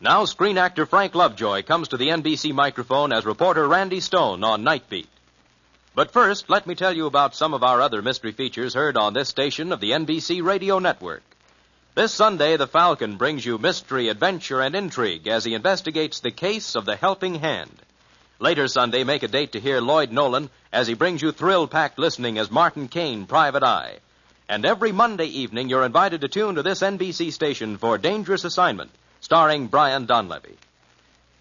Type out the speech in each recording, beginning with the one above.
Now, screen actor Frank Lovejoy comes to the NBC microphone as reporter Randy Stone on Nightbeat. But first, let me tell you about some of our other mystery features heard on this station of the NBC radio network. This Sunday, the Falcon brings you mystery, adventure, and intrigue as he investigates the case of the Helping Hand. Later Sunday, make a date to hear Lloyd Nolan as he brings you thrill-packed listening as Martin Caine, Private Eye. And every Monday evening, you're invited to tune to this NBC station for Dangerous Assignment, starring Brian Donlevy.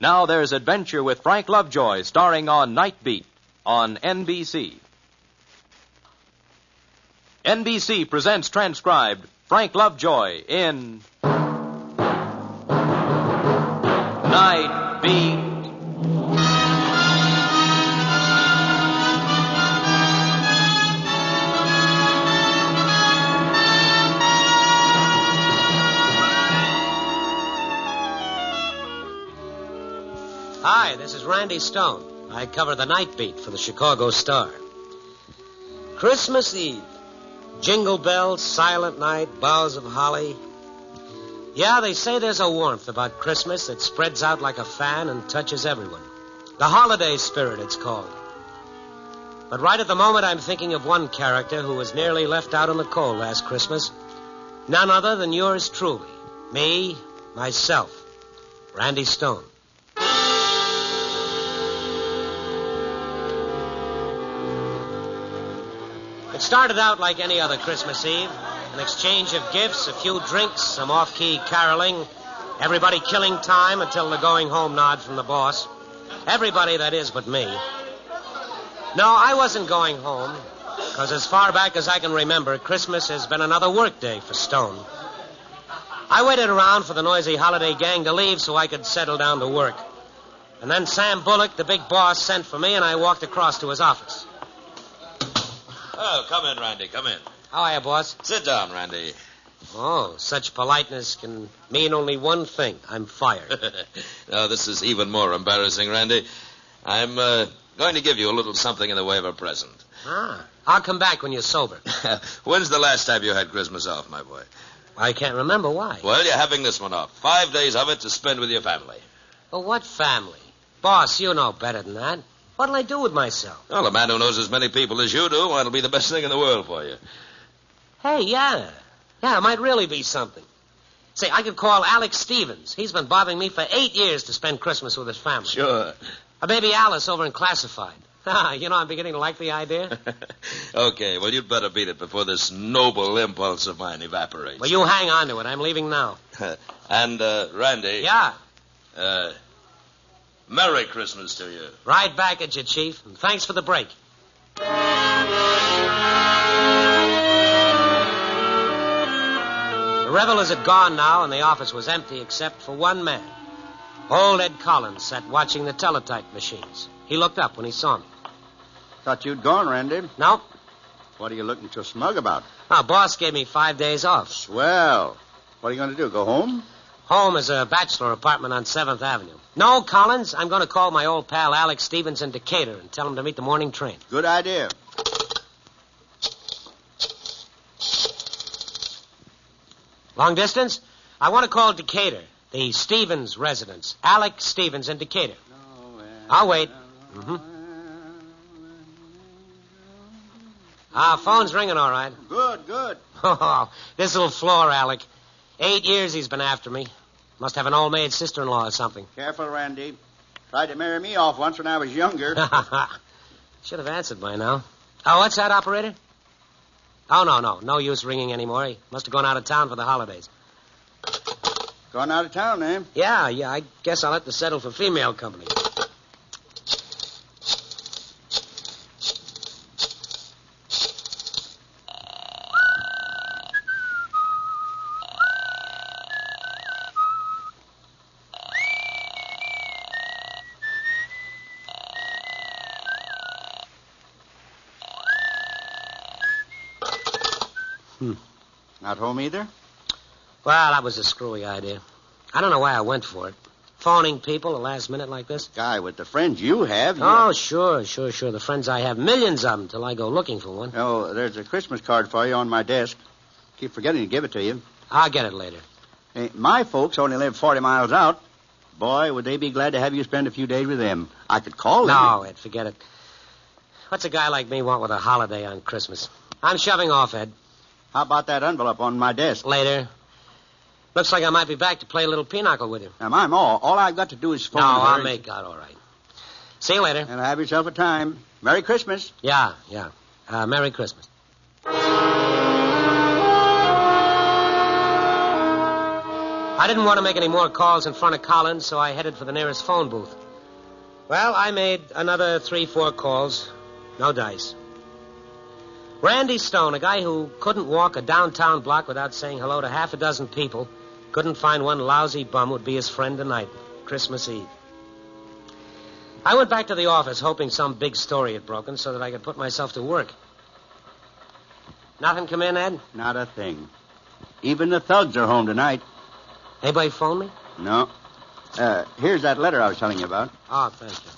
Now there's Adventure with Frank Lovejoy, starring on Nightbeat on NBC. NBC presents transcribed Frank Lovejoy in Nightbeat. Hi, this is Randy Stone. I cover the Nightbeat for the Chicago Star. Christmas Eve. Jingle bells, silent night, boughs of holly. Yeah, they say there's a warmth about Christmas that spreads out like a fan and touches everyone. The holiday spirit, it's called. But right at the moment, I'm thinking of one character who was nearly left out in the cold last Christmas. None other than yours truly. Me, myself, Randy Stone. It started out like any other Christmas Eve. An exchange of gifts, a few drinks, some off-key caroling. Everybody killing time until the going-home nod from the boss. Everybody, that is, but me. No, I wasn't going home, because as far back as I can remember, Christmas has been another work day for Stone. I waited around for the noisy holiday gang to leave so I could settle down to work. And then Sam Bullock, the big boss, sent for me, and I walked across to his office. Oh, come in, Randy, come in. How are you, boss? Sit down, Randy. Oh, such politeness can mean only one thing. I'm fired. No, this is even more embarrassing, Randy. I'm going to give you a little something in the way of a present. Ah, I'll come back when you're sober. When's the last time you had Christmas off, my boy? I can't remember why. Well, you're having this one off. 5 days of it to spend with your family. Well, what family? Boss, you know better than that. What'll I do with myself? Well, a man who knows as many people as you do, well, it'll be the best thing in the world for you. Hey, yeah. Yeah, it might really be something. Say, I could call Alex Stevens. He's been bothering me for 8 years to spend Christmas with his family. Sure. Or maybe Alice over in Classified. You know, I'm beginning to like the idea. Okay, well, you'd better beat it before this noble impulse of mine evaporates. Well, you hang on to it. I'm leaving now. And, Randy. Yeah? Merry Christmas to you. Right back at you, Chief. And thanks for the break. The revelers had gone now, and the office was empty except for one man. Old Ed Collins sat watching the teletype machines. He looked up when he saw me. Thought you'd gone, Randy. No. What are you looking so smug about? Our boss gave me 5 days off. Swell. What are you going to do, go home? Home is a bachelor apartment on 7th Avenue. No, Collins, I'm going to call my old pal Alex Stevens in Decatur and tell him to meet the morning train. Good idea. Long distance? I want to call Decatur, the Stevens residence. Alex Stevens in Decatur. I'll wait. Mm-hmm. Phone's ringing all right. Good, good. Oh, this'll floor Alec. 8 years he's been after me. Must have an old maid sister-in-law or something. Careful, Randy. Tried to marry me off once when I was younger. Should have answered by now. Oh, what's that, operator? Oh, no. No use ringing anymore. He must have gone out of town for the holidays. Gone out of town, eh? Yeah. I guess I'll have to settle for female company. Not home either? Well, that was a screwy idea. I don't know why I went for it. Phoning people at the last minute like this. Guy, with the friends you have... Oh, sure. The friends I have, millions of them till I go looking for one. Oh, there's a Christmas card for you on my desk. Keep forgetting to give it to you. I'll get it later. Hey, my folks only live 40 miles out. Boy, would they be glad to have you spend a few days with them. I could call them. No, Ed, forget it. What's a guy like me want with a holiday on Christmas? I'm shoving off, Ed. How about that envelope on my desk? Later. Looks like I might be back to play a little pinochle with you. Now, my Ma, all I've got to do is phone No, her. I'll make out all right. See you later. And have yourself a time. Merry Christmas. Yeah. Merry Christmas. I didn't want to make any more calls in front of Collins, so I headed for the nearest phone booth. Well, I made another 3-4 calls. No dice. Randy Stone, a guy who couldn't walk a downtown block without saying hello to half a dozen people, couldn't find one lousy bum would be his friend tonight, Christmas Eve. I went back to the office hoping some big story had broken so that I could put myself to work. Nothing come in, Ed? Not a thing. Even the thugs are home tonight. Anybody phone me? No. Here's that letter I was telling you about. Oh, thank you.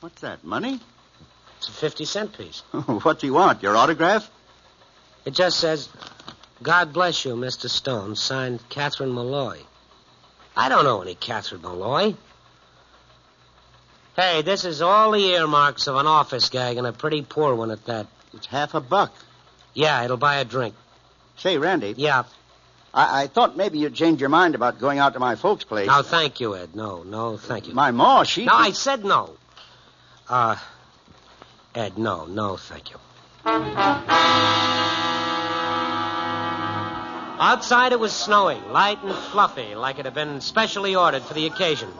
What's that, money? It's a 50-cent piece. What's he want, your autograph? It just says, God bless you, Mr. Stone, signed Catherine Malloy. I don't know any Catherine Malloy. Hey, this is all the earmarks of an office gag, and a pretty poor one at that. It's $50. Yeah, it'll buy a drink. Say, Randy. Yeah. I thought maybe you'd change your mind about going out to my folks' place. No, thank you, Ed. No, thank you. My Ma, she... No, I said no. Ed, no, thank you. Outside it was snowing, light and fluffy, like it had been specially ordered for the occasion.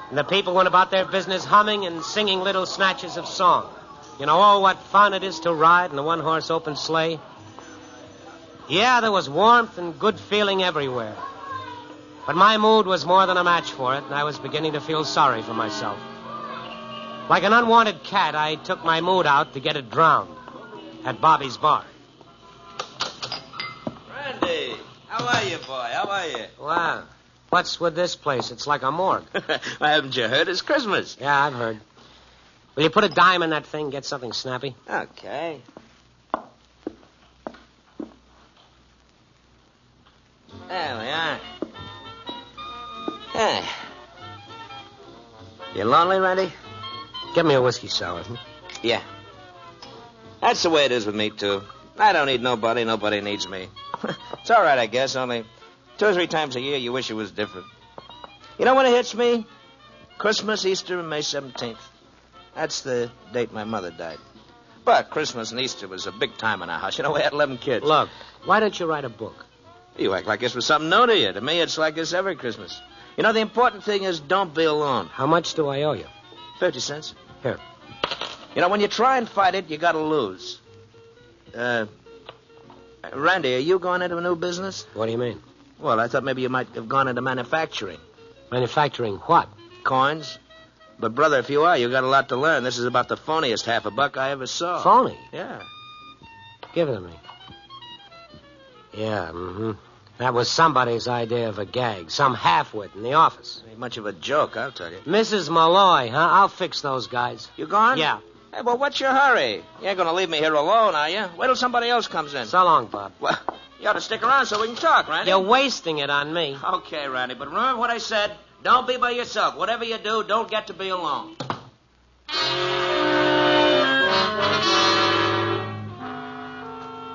And the people went about their business humming and singing little snatches of song. You know, oh, what fun it is to ride in a one-horse open sleigh. Yeah, there was warmth and good feeling everywhere. But my mood was more than a match for it, and I was beginning to feel sorry for myself. Like an unwanted cat, I took my mood out to get it drowned at Bobby's bar. Randy, how are you, boy? How are you? Wow. What's with this place? It's like a morgue. Why, haven't you heard? It's Christmas. Yeah, I've heard. Will you put a dime in that thing and get something snappy? Okay. There we are. Hey. You lonely, Randy? Get me a whiskey sour. Yeah. That's the way it is with me, too. I don't need nobody. Nobody needs me. It's all right, I guess, only 2 or 3 times a year you wish it was different. You know when it hits me? Christmas, Easter, and May 17th. That's the date my mother died. But Christmas and Easter was a big time in our house. You know, we had 11 kids. Look, why don't you write a book? You act like this was something new to you. To me, it's like this every Christmas. You know, the important thing is don't be alone. How much do I owe you? 50 cents. Here. You know, when you try and fight it, you gotta lose. Randy, are you going into a new business? What do you mean? Well, I thought maybe you might have gone into manufacturing. Manufacturing what? Coins. But, brother, if you are, you got a lot to learn. This is about the phoniest $50 I ever saw. Phony? Yeah. Give it to me. Yeah, That was somebody's idea of a gag. Some half-wit in the office. Ain't much of a joke, I'll tell you. Mrs. Malloy, huh? I'll fix those guys. You gone? Yeah. Hey, well, what's your hurry? You ain't gonna leave me here alone, are you? Wait till somebody else comes in. So long, Bob. Well, you ought to stick around so we can talk, Randy. You're wasting it on me. Okay, Randy, but remember what I said. Don't be by yourself. Whatever you do, don't get to be alone.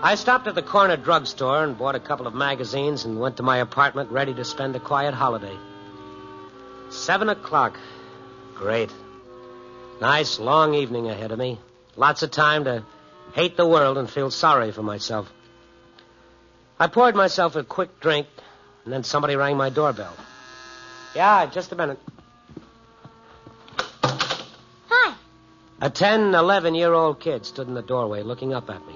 I stopped at the corner drugstore and bought a couple of magazines and went to my apartment ready to spend a quiet holiday. 7 o'clock. Great. Nice, long evening ahead of me. Lots of time to hate the world and feel sorry for myself. I poured myself a quick drink, and then somebody rang my doorbell. Yeah, just a minute. Hi. A 10, 11-year-old kid stood in the doorway looking up at me.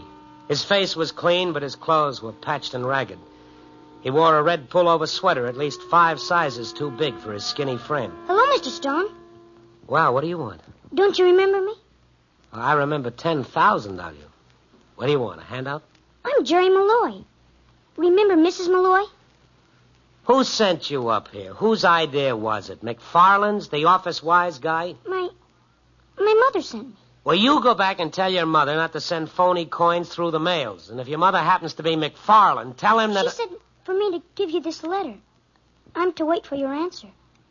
His face was clean, but his clothes were patched and ragged. He wore a red pullover sweater at least 5 sizes too big for his skinny frame. Hello, Mr. Stone. Wow, what do you want? Don't you remember me? I remember 10,000 of you. What do you want, a handout? I'm Jerry Malloy. Remember Mrs. Malloy? Who sent you up here? Whose idea was it? McFarland's, the office wise guy? My mother sent me. Well, you go back and tell your mother not to send phony coins through the mails. And if your mother happens to be McFarland, tell him that... She said for me to give you this letter. I'm to wait for your answer.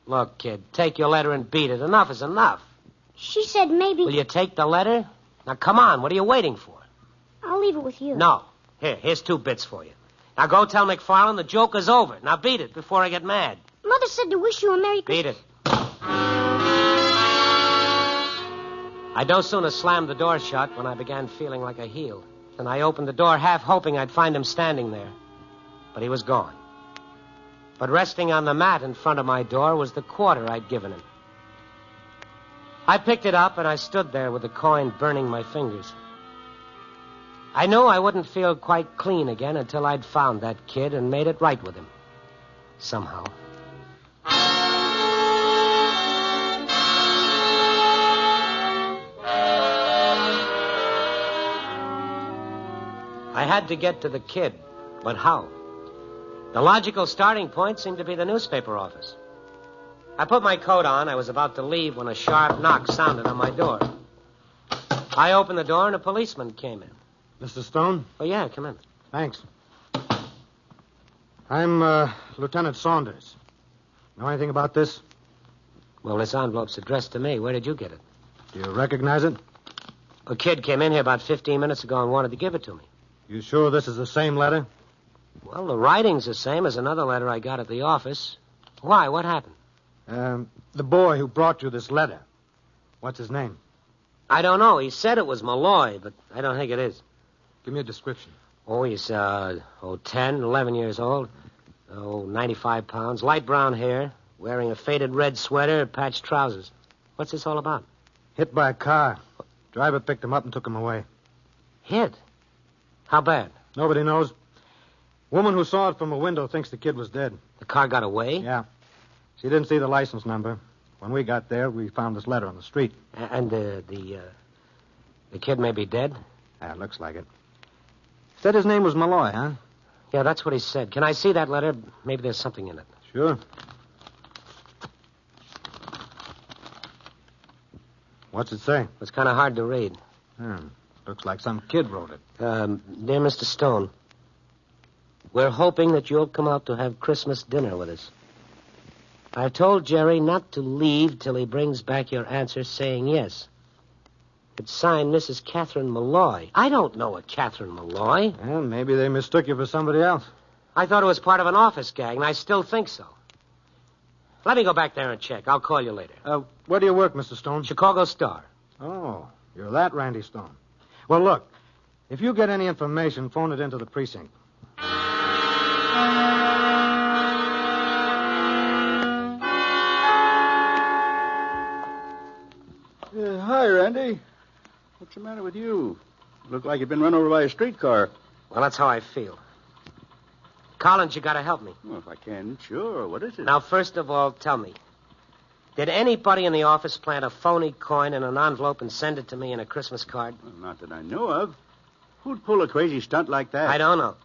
Look, kid, take your letter and beat it. Enough is enough. She said maybe... Will you take the letter? Now, come on. What are you waiting for? I'll leave it with you. No. Here's 2 bits for you. Now, go tell McFarland the joke is over. Now, beat it before I get mad. Mother said to wish you a Merry Christmas. Beat it. I'd no sooner slammed the door shut when I began feeling like a heel. And I opened the door half hoping I'd find him standing there. But he was gone. But resting on the mat in front of my door was the quarter I'd given him. I picked it up and I stood there with the coin burning my fingers. I knew I wouldn't feel quite clean again until I'd found that kid and made it right with him. Somehow. I had to get to the kid, but how? The logical starting point seemed to be the newspaper office. I put my coat on. I was about to leave when a sharp knock sounded on my door. I opened the door and a policeman came in. Mr. Stone? Oh, yeah, come in. Thanks. I'm Lieutenant Saunders. Know anything about this? Well, this envelope's addressed to me. Where did you get it? Do you recognize it? A kid came in here about 15 minutes ago and wanted to give it to me. You sure this is the same letter? Well, the writing's the same as another letter I got at the office. Why? What happened? The boy who brought you this letter. What's his name? I don't know. He said it was Malloy, but I don't think it is. Give me a description. Oh, he's, 10, 11 years old. 95 pounds, light brown hair, wearing a faded red sweater, patched trousers. What's this all about? Hit by a car. Driver picked him up and took him away. Hit? How bad? Nobody knows. Woman who saw it from a window thinks the kid was dead. The car got away? Yeah. She didn't see the license number. When we got there, we found this letter on the street. And the kid may be dead? Yeah, it looks like it. Said his name was Malloy, huh? Yeah, that's what he said. Can I see that letter? Maybe there's something in it. Sure. What's it say? It's kind of hard to read. Looks like some kid wrote it. Dear Mr. Stone, we're hoping that you'll come out to have Christmas dinner with us. I've told Jerry not to leave till he brings back your answer saying yes. It's signed Mrs. Catherine Malloy. I don't know a Catherine Malloy. Well, maybe they mistook you for somebody else. I thought it was part of an office gag, and I still think so. Let me go back there and check. I'll call you later. Where do you work, Mr. Stone? Chicago Star. Oh, you're that Randy Stone. Well, look, if you get any information, phone it into the precinct. Hi, Randy. What's the matter with you? Look like you've been run over by a streetcar. Well, that's how I feel. Collins, you gotta help me. Well, if I can, sure. What is it? Now, first of all, tell me. Did anybody in the office plant a phony coin in an envelope and send it to me in a Christmas card? Well, not that I know of. Who'd pull a crazy stunt like that? I don't know.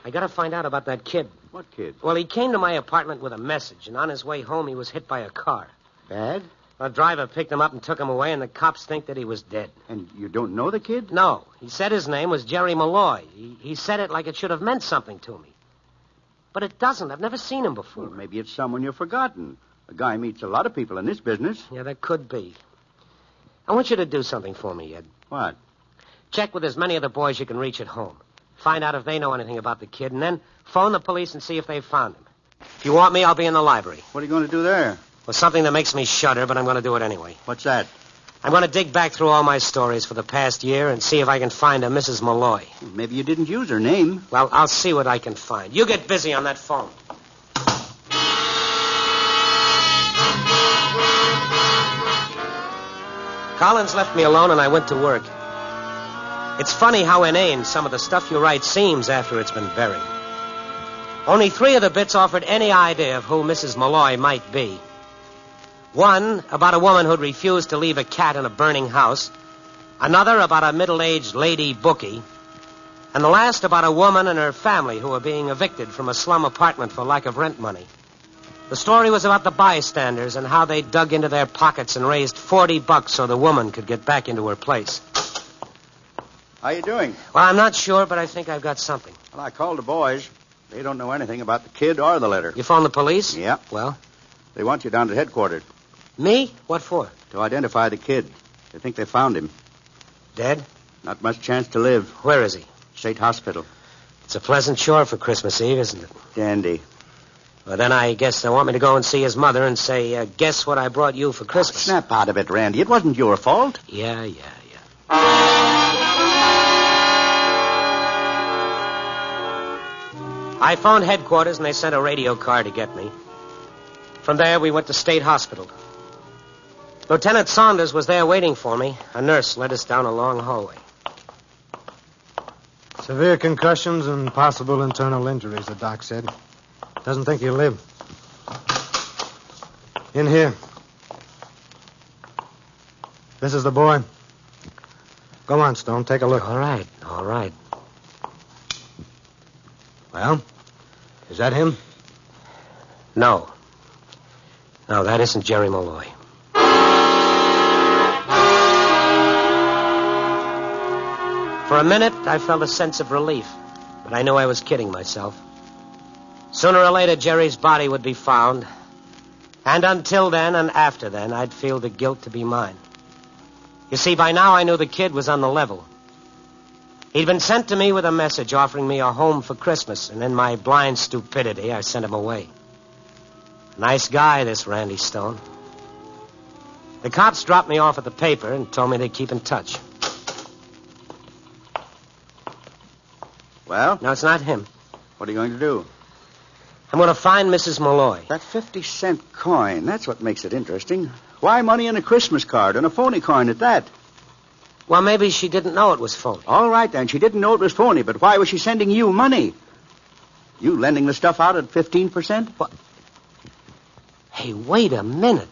I gotta find out about that kid. What kid? Well, he came to my apartment with a message, and on his way home, he was hit by a car. Bad? A driver picked him up and took him away, and the cops think that he was dead. And you don't know the kid? No. He said his name was Jerry Malloy. He said it like it should have meant something to me. But it doesn't. I've never seen him before. Well, maybe it's someone you've forgotten. A guy meets a lot of people in this business. Yeah, that could be. I want you to do something for me, Ed. What? Check with as many of the boys you can reach at home. Find out if they know anything about the kid, and then phone the police and see if they've found him. If you want me, I'll be in the library. What are you going to do there? Well, something that makes me shudder, but I'm going to do it anyway. What's that? I'm going to dig back through all my stories for the past year and see if I can find a Mrs. Malloy. Maybe you didn't use her name. Well, I'll see what I can find. You get busy on that phone. Collins left me alone, and I went to work. It's funny how inane some of the stuff you write seems after it's been buried. Only 3 of the bits offered any idea of who Mrs. Malloy might be. One about a woman who'd refused to leave a cat in a burning house. Another about a middle-aged lady bookie. And the last about a woman and her family who were being evicted from a slum apartment for lack of rent money. The story was about the bystanders and how they dug into their pockets and raised $40 so the woman could get back into her place. How you doing? Well, I'm not sure, but I think I've got something. Well, I called the boys. They don't know anything about the kid or the letter. You phoned the police? Yeah. Well? They want you down to headquarters. Me? What for? To identify the kid. They think they found him. Dead? Not much chance to live. Where is he? State hospital. It's a pleasant shore for Christmas Eve, isn't it? Dandy. Well, then I guess they want me to go and see his mother and say, guess what I brought you for Christmas. Snap out of it, Randy. It wasn't your fault. Yeah. I phoned headquarters, and they sent a radio car to get me. From there, we went to State Hospital. Lieutenant Saunders was there waiting for me. A nurse led us down a long hallway. Severe concussions and possible internal injuries, the doc said. Doesn't think he'll live. In here. This is the boy. Go on, Stone. Take a look. All right. Well, is that him? No, that isn't Jerry Malloy. For a minute, I felt a sense of relief, but I knew I was kidding myself. Sooner or later, Jerry's body would be found, and until then and after then, I'd feel the guilt to be mine. You see, by now I knew the kid was on the level. He'd been sent to me with a message offering me a home for Christmas, and in my blind stupidity, I sent him away. Nice guy, this Randy Stone. The cops dropped me off at the paper and told me they'd keep in touch. Well? No, it's not him. What are you going to do? I'm going to find Mrs. Malloy. That 50-cent coin, that's what makes it interesting. Why money in a Christmas card and a phony coin at that? Well, maybe she didn't know it was phony. All right, then. She didn't know it was phony, but why was she sending you money? You lending the stuff out at 15%? What? Hey, wait a minute.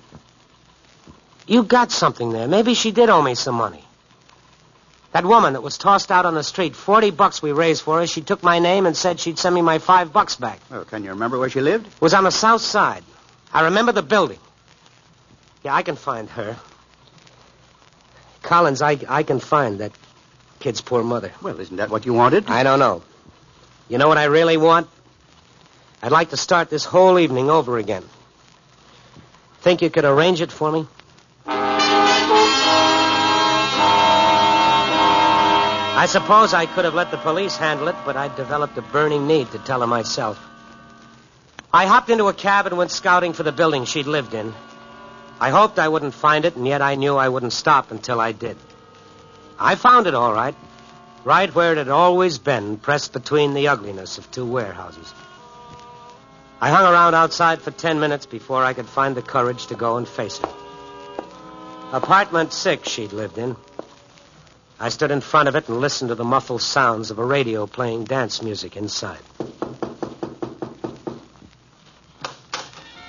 You got something there. Maybe she did owe me some money. That woman that was tossed out on the street, $40 we raised for her, she took my name and said she'd send me my $5 back. Well, can you remember where she lived? It was on the south side. I remember the building. Yeah, I can find her. Collins, I can find that kid's poor mother. Well, isn't that what you wanted? I don't know. You know what I really want? I'd like to start this whole evening over again. Think you could arrange it for me? I suppose I could have let the police handle it, but I'd developed a burning need to tell her myself. I hopped into a cab and went scouting for the building she'd lived in. I hoped I wouldn't find it, and yet I knew I wouldn't stop until I did. I found it all right where it had always been, pressed between the ugliness of two warehouses. I hung around outside for 10 minutes before I could find the courage to go and face her. Apartment 6 she'd lived in. I stood in front of it and listened to the muffled sounds of a radio playing dance music inside.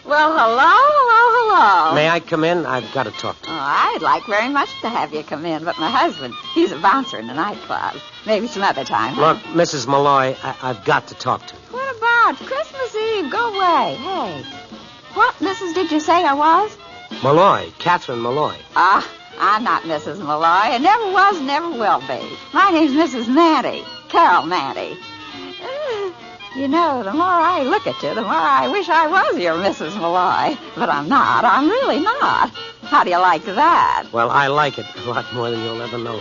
Well, hello. May I come in? I've got to talk to you. Oh, I'd like very much to have you come in, but my husband, he's a bouncer in the nightclub. Maybe some other time. Huh? Look, Mrs. Malloy, I've got to talk to you. What about Christmas Eve? Go away. Hey, what Mrs. did you say I was? Malloy, Catherine Malloy. I'm not Mrs. Malloy. I never was, never will be. My name's Mrs. Manty, Carol Manty. You know, the more I look at you, the more I wish I was your Mrs. Malloy. But I'm not. I'm really not. How do you like that? Well, I like it a lot more than you'll ever know.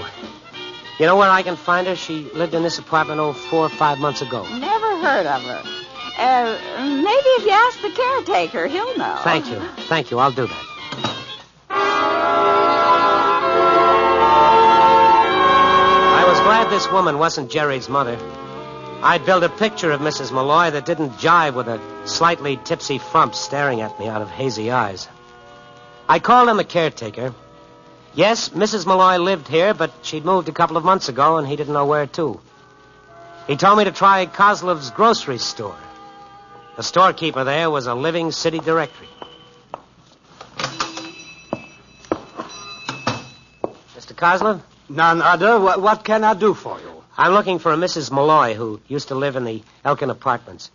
You know where I can find her? She lived in this apartment 4 or 5 months ago. Never heard of her. Maybe if you ask the caretaker, he'll know. Thank you. I'll do that. I was glad this woman wasn't Jerry's mother. I'd built a picture of Mrs. Malloy that didn't jive with a slightly tipsy frump staring at me out of hazy eyes. I called him a caretaker. Yes, Mrs. Malloy lived here, but she'd moved a couple of months ago, and he didn't know where to. He told me to try Kozlov's grocery store. The storekeeper there was a living city directory. Mr. Kozlov? None other. What can I do for you? I'm looking for a Mrs. Malloy who used to live in the Elkin Apartments.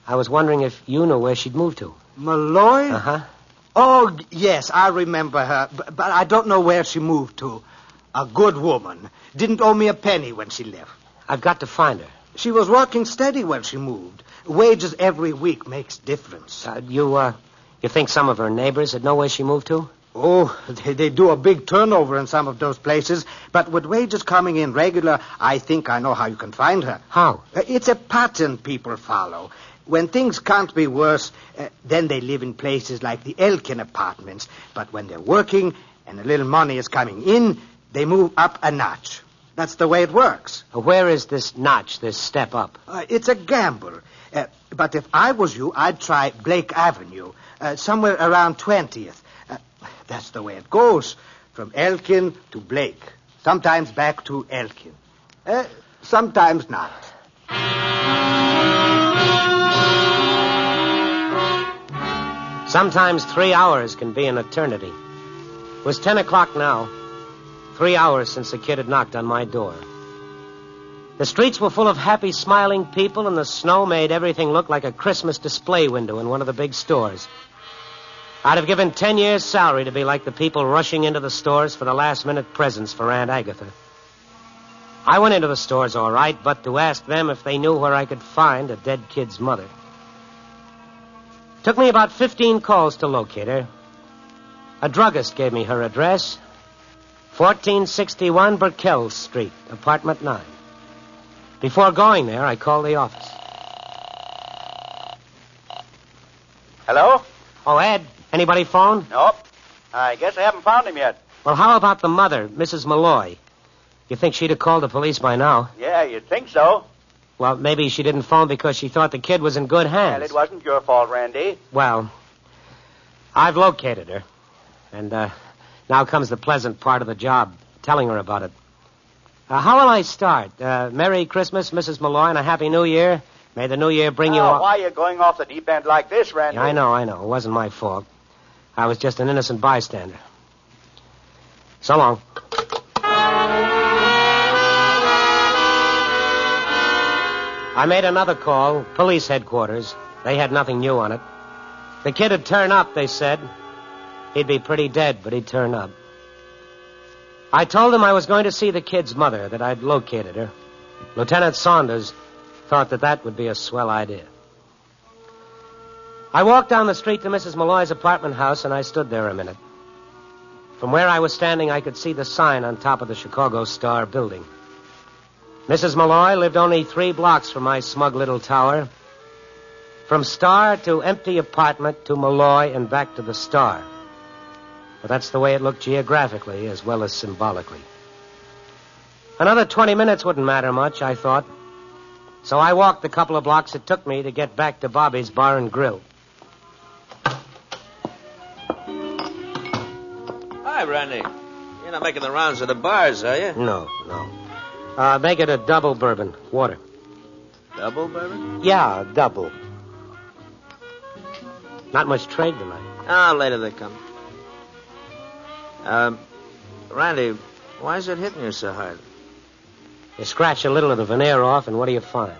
I was wondering if you knew where she'd moved to. Malloy? Uh-huh. Oh, yes, I remember her, but I don't know where she moved to. A good woman. Didn't owe me a penny when she left. I've got to find her. She was working steady when she moved. Wages every week makes difference. You think some of her neighbors would know where she moved to? Oh, they do a big turnover in some of those places. But with wages coming in regular, I think I know how you can find her. How? It's a pattern people follow. When things can't be worse, then they live in places like the Elkin apartments. But when they're working and a little money is coming in, they move up a notch. That's the way it works. Where is this notch, this step up? It's a gamble. But if I was you, I'd try Blake Avenue, somewhere around 20th. That's the way it goes, from Elkin to Blake. Sometimes back to Elkin. Sometimes not. Sometimes 3 hours can be an eternity. It was 10 o'clock now. 3 hours since the kid had knocked on my door. The streets were full of happy, smiling people, and the snow made everything look like a Christmas display window in one of the big stores. I'd have given 10 years' salary to be like the people rushing into the stores for the last-minute presents for Aunt Agatha. I went into the stores all right, but to ask them if they knew where I could find a dead kid's mother. Took me about 15 calls to locate her. A druggist gave me her address, 1461 Burkell Street, apartment 9. Before going there, I called the office. Hello? Oh, Ed, anybody phone? Nope. I guess I haven't found him yet. Well, how about the mother, Mrs. Malloy? You think she'd have called the police by now? Yeah, you'd think so. Well, maybe she didn't phone because she thought the kid was in good hands. Well, it wasn't your fault, Randy. Well, I've located her. And now comes the pleasant part of the job, telling her about it. How will I start? Merry Christmas, Mrs. Malloy, and a Happy New Year. May the New Year bring you all... Why are you going off the deep end like this, Randy? Yeah, I know. It wasn't my fault. I was just an innocent bystander. So long. I made another call, police headquarters. They had nothing new on it. The kid would turn up, they said. He'd be pretty dead, but he'd turn up. I told him I was going to see the kid's mother, that I'd located her. Lieutenant Saunders thought that would be a swell idea. I walked down the street to Mrs. Malloy's apartment house, and I stood there a minute. From where I was standing, I could see the sign on top of the Chicago Star building. Mrs. Malloy lived only 3 blocks from my smug little tower. From Star to empty apartment to Malloy and back to the Star. But that's the way it looked geographically as well as symbolically. Another 20 minutes wouldn't matter much, I thought. So I walked the couple of blocks it took me to get back to Bobby's Bar and Grill. Hi, Randy. You're not making the rounds of the bars, are you? No. Make it a double bourbon. Water. Double bourbon? Yeah, double. Not much trade tonight. Oh, later they come. Randy, why is it hitting you so hard? You scratch a little of the veneer off, and what do you find?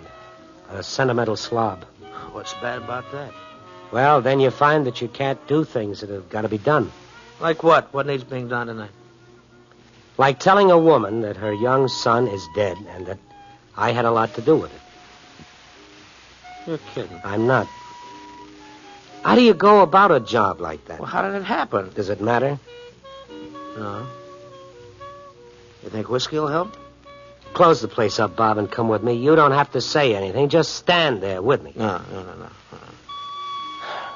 A sentimental slob. What's bad about that? Well, then you find that you can't do things that have got to be done. Like what? What needs being done tonight? Like telling a woman that her young son is dead and that I had a lot to do with it. You're kidding. I'm not. How do you go about a job like that? Well, how did it happen? Does it matter? No. You think whiskey will help? Close the place up, Bob, and come with me. You don't have to say anything. Just stand there with me. No.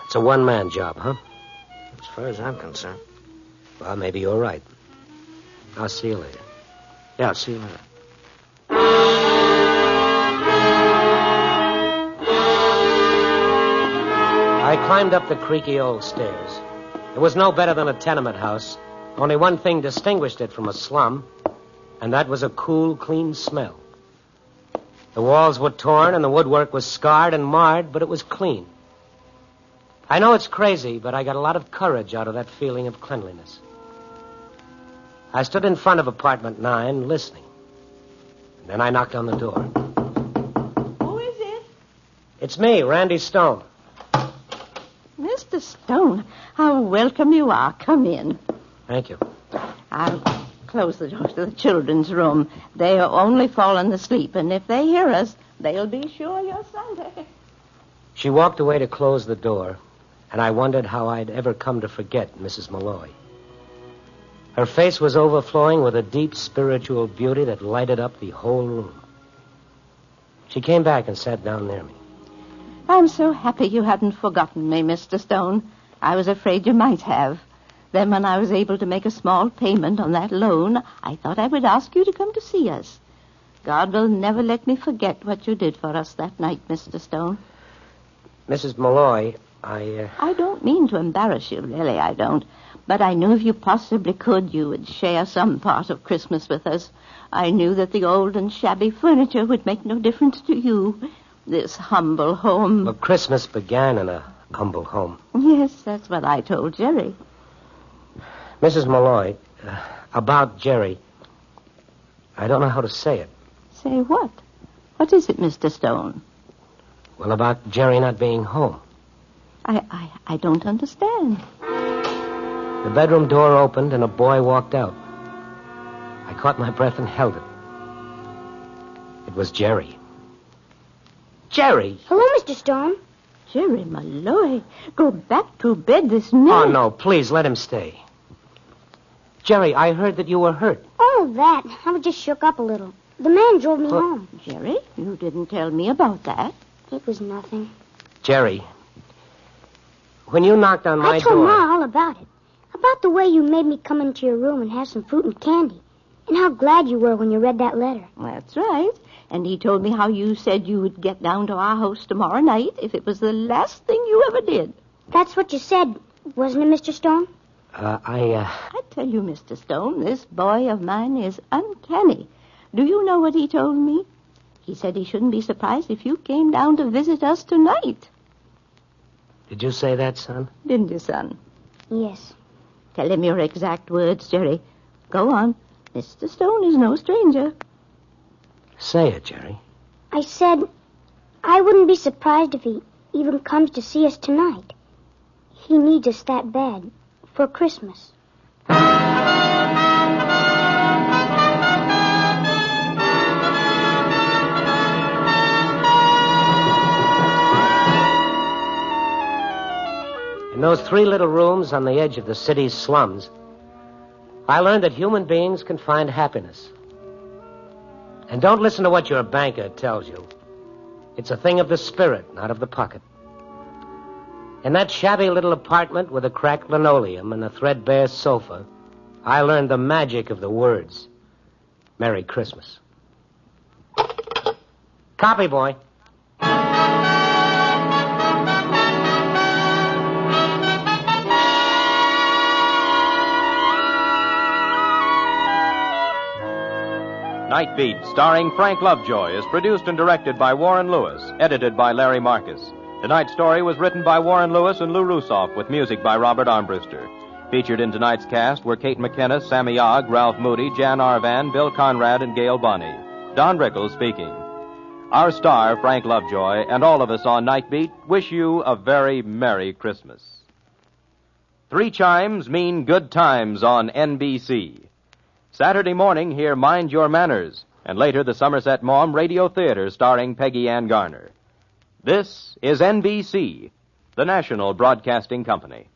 It's a one-man job, huh? As far as I'm concerned. Well, maybe you're right. I'll see you later. Yeah, I'll see you later. I climbed up the creaky old stairs. It was no better than a tenement house. Only one thing distinguished it from a slum, and that was a cool, clean smell. The walls were torn and the woodwork was scarred and marred, but it was clean. I know it's crazy, but I got a lot of courage out of that feeling of cleanliness. I stood in front of apartment 9, listening. And then I knocked on the door. Who is it? It's me, Randy Stone. Mr. Stone, how welcome you are. Come in. Thank you. I'll close the door to the children's room. They are only fallen asleep, and if they hear us, They'll be sure you're Santa. She walked away to close the door, and I wondered how I'd ever come to forget Mrs. Malloy. Her face was overflowing with a deep spiritual beauty that lighted up the whole room. She came back and sat down near me. I'm so happy you hadn't forgotten me, Mr. Stone. I was afraid you might have. Then when I was able to make a small payment on that loan, I thought I would ask you to come to see us. God will never let me forget what you did for us that night, Mr. Stone. Mrs. Malloy, I don't mean to embarrass you, really, I don't. But I knew if you possibly could, you would share some part of Christmas with us. I knew that the old and shabby furniture would make no difference to you. This humble home... Well, Christmas began in a humble home. Yes, that's what I told Jerry. Mrs. Malloy, about Jerry, I don't know how to say it. Say what? What is it, Mr. Stone? Well, about Jerry not being home. I don't understand. The bedroom door opened and a boy walked out. I caught my breath and held it. It was Jerry. Jerry! Hello, Mr. Stone. Jerry Malloy, go back to bed this minute. Oh, no, please, let him stay. Jerry, I heard that you were hurt. Oh, that. I was just shook up a little. The man drove me home. Jerry, you didn't tell me about that. It was nothing. Jerry, when you knocked on my door... I told Ma all about it. About the way you made me come into your room and have some fruit and candy. And how glad you were when you read that letter. That's right. And he told me how you said you would get down to our house tomorrow night if it was the last thing you ever did. That's what you said, wasn't it, Mr. Stone? I tell you, Mr. Stone, this boy of mine is uncanny. Do you know what he told me? He said he shouldn't be surprised if you came down to visit us tonight. Did you say that, son? Didn't you, son? Yes. Tell him your exact words, Jerry. Go on. Mr. Stone is no stranger. Say it, Jerry. I said I wouldn't be surprised if he even comes to see us tonight. He needs us that bad for Christmas. In those 3 little rooms on the edge of the city's slums, I learned that human beings can find happiness. And don't listen to what your banker tells you. It's a thing of the spirit, not of the pocket. In that shabby little apartment with a cracked linoleum and a threadbare sofa, I learned the magic of the words. Merry Christmas. Copy, boy. Nightbeat, starring Frank Lovejoy, is produced and directed by Warren Lewis, edited by Larry Marcus. Tonight's story was written by Warren Lewis and Lou Rusoff, with music by Robert Armbruster. Featured in tonight's cast were Kate McKenna, Sammy Ogg, Ralph Moody, Jan Arvan, Bill Conrad, and Gail Bonney. Don Rickles speaking. Our star, Frank Lovejoy, and all of us on Nightbeat wish you a very Merry Christmas. 3 chimes mean good times on NBC. Saturday morning, hear Mind Your Manners, and later the Somerset Maugham Radio Theater starring Peggy Ann Garner. This is NBC, the national broadcasting company.